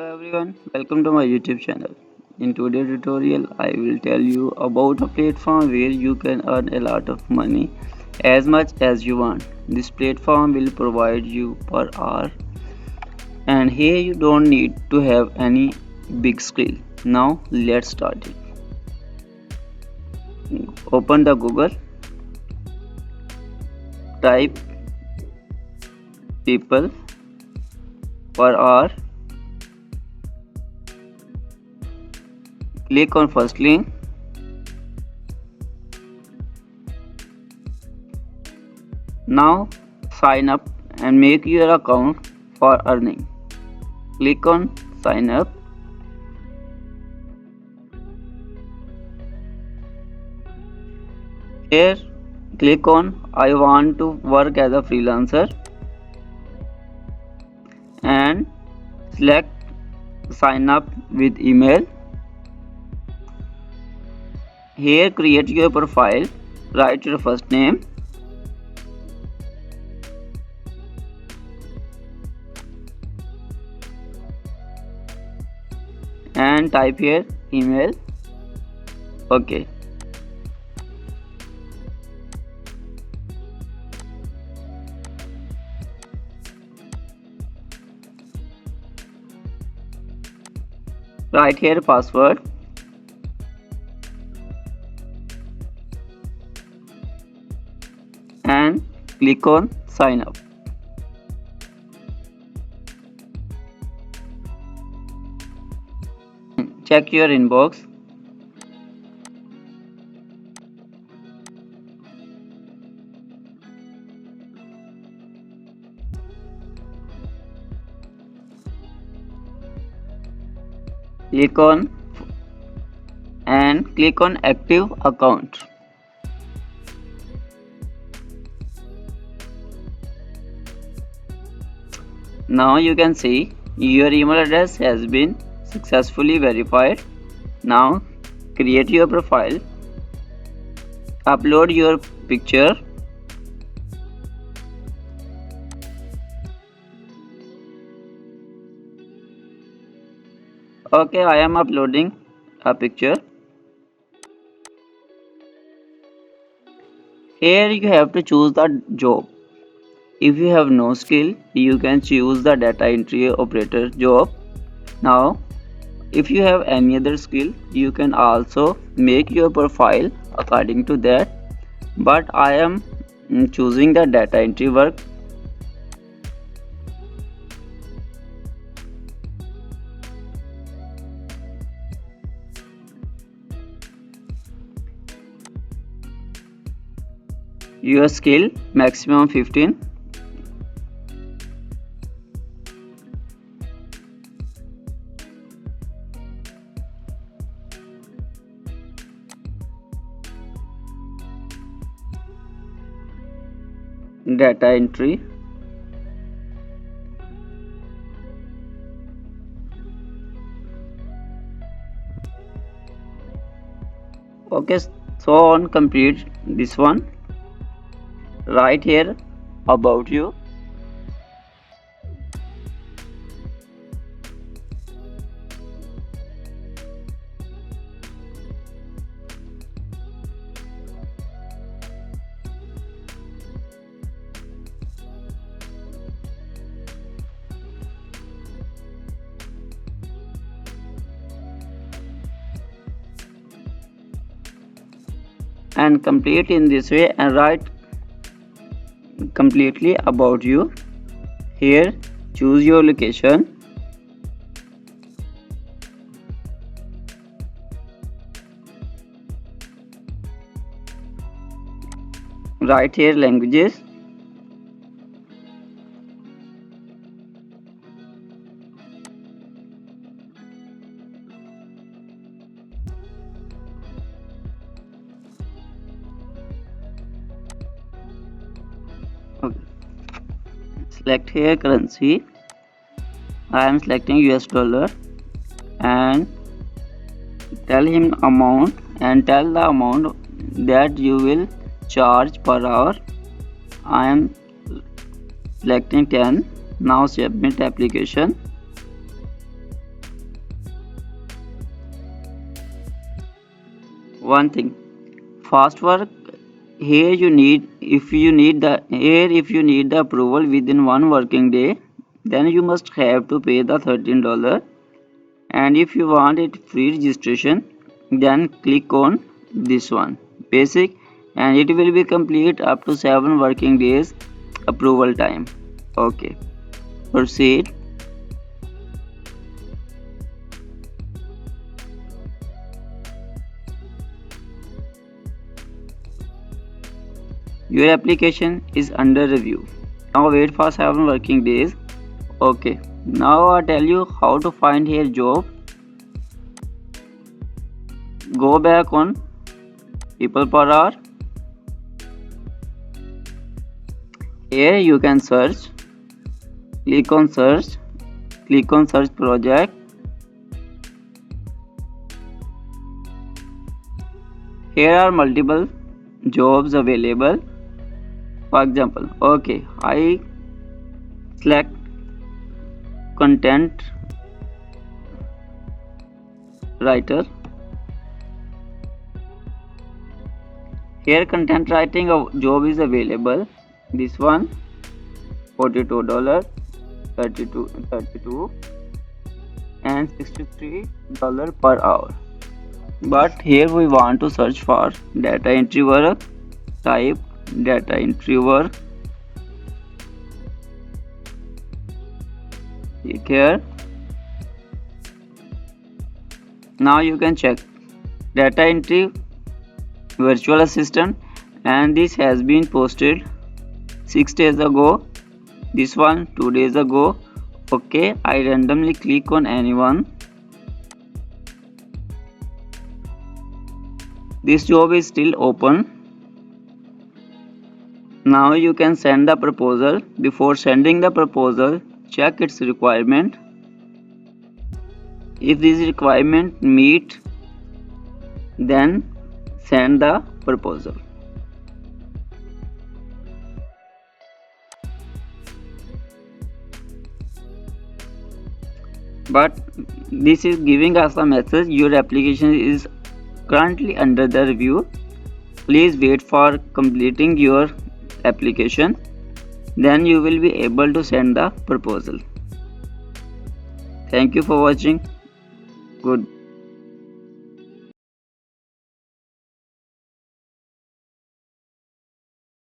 Hello everyone, welcome to my YouTube channel. In today's tutorial, I will tell you about a platform where you can earn a lot of money as much as you want. This platform will provide you per hour, and here you don't need to have any big skill. Now let's start it. Open the Google, type people per hour, click on first link. Now sign up and make your account for earning. Click on sign up. Here click on I want to work as a freelancer and select sign up with email. Here create your profile, write your first name, and type here email. Okay. Write here password. And click on sign up. Check your inbox. Click on active account. Now you can see your email address has been successfully verified. Now create your profile, upload your picture, okay, I am uploading a picture. Here you have to choose the job. If you have no skill, you can choose the data entry operator job. Now if you have any other skill, you can also make your profile according to that, but I am choosing the data entry work. Your skill maximum 15. Data entry. Okay, so on complete this one. Right here about you. And complete in this way and write completely about you. Here choose your location, write here languages, okay. Select here currency. I am selecting US dollar and tell him amount and tell the amount that you will charge per hour. I am selecting 10. Now submit application. one thing, fast work. Here you need if you need the approval within one working day, then you must have to pay the $13. And if you want it free registration, then click on this one, basic, and it will be complete up to 7 working days approval time. Okay, proceed. Your application is under review. Now wait for 7 working days. Okay, now I tell you how to find here job. Go back on people per hour. Here you can search. Click on search. Click on search project. Here are multiple jobs available. For example, okay, I select content writer. Here content writing job is available. This one $42, 32 and $63 per hour. But here we want to search for data entry work. Type data entry work. Click here. Now you can check data entry virtual assistant, and this has been posted 6 days ago. This one 2 days ago. Okay, I randomly click on anyone. This job is still open. Now you can send the proposal. Before sending the proposal, check its requirement. If this requirement meet, then send the proposal. But this is giving us a message, your application is currently under the review. Please wait for completing your application, then you will be able to send the proposal. Thank you for watching. Good.